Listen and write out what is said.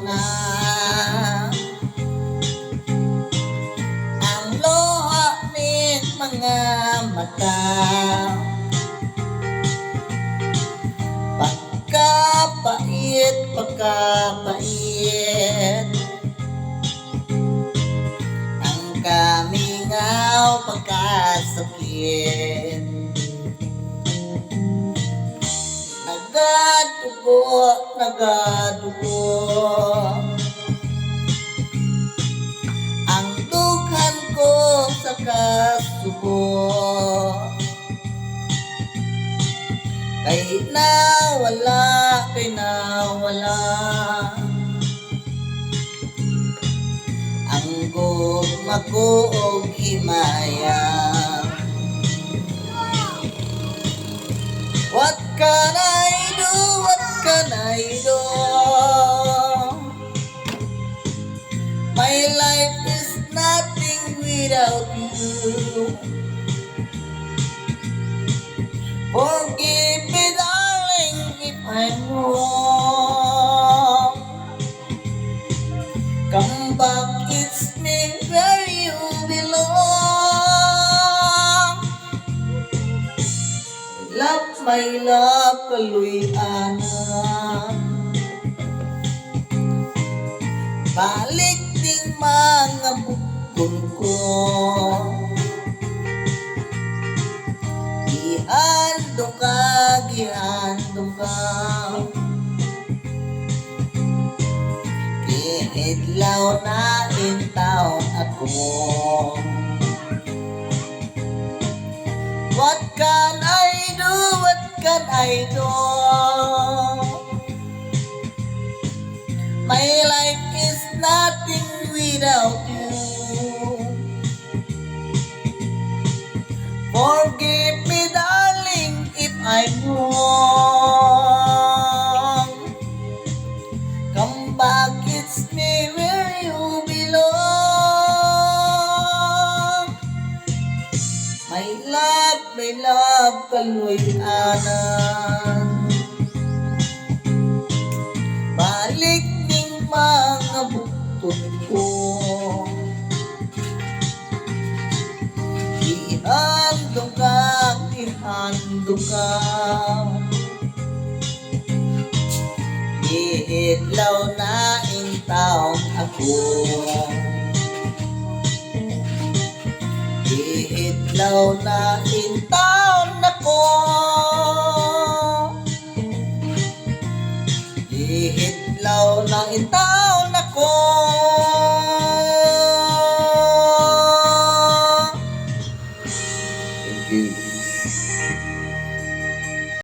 na ang luha ng mga mata. Pagkapait, pagkapait ang kamingaw, pagkasakit. Nagadugo, nagadugo ang dughan ko sa kasubo. Kay nawala, kay nawala ang gugma ko og himaya. What can I do? What can I do? My life is nothing without you. Forgive me, darling, if I'm wrong. Come back, it's me where you belong. Love, my love, kaluy-anan. Balik ding mga bukon ko. Gihandong ka, gihandong ka. Kihidlaw na intaw ako. What can I do? What can I do? My life is nothing without you. Forgive me, darling, if I'm wrong. Come back, it's me where you belong. My love, kaluy-anan. Balik ning mga bukton ko. Ihandong ka, ihandong ka. Ihidlaw na intaw ako. Ihidlaw na intaw ako. Ihidlaw na intaw ako.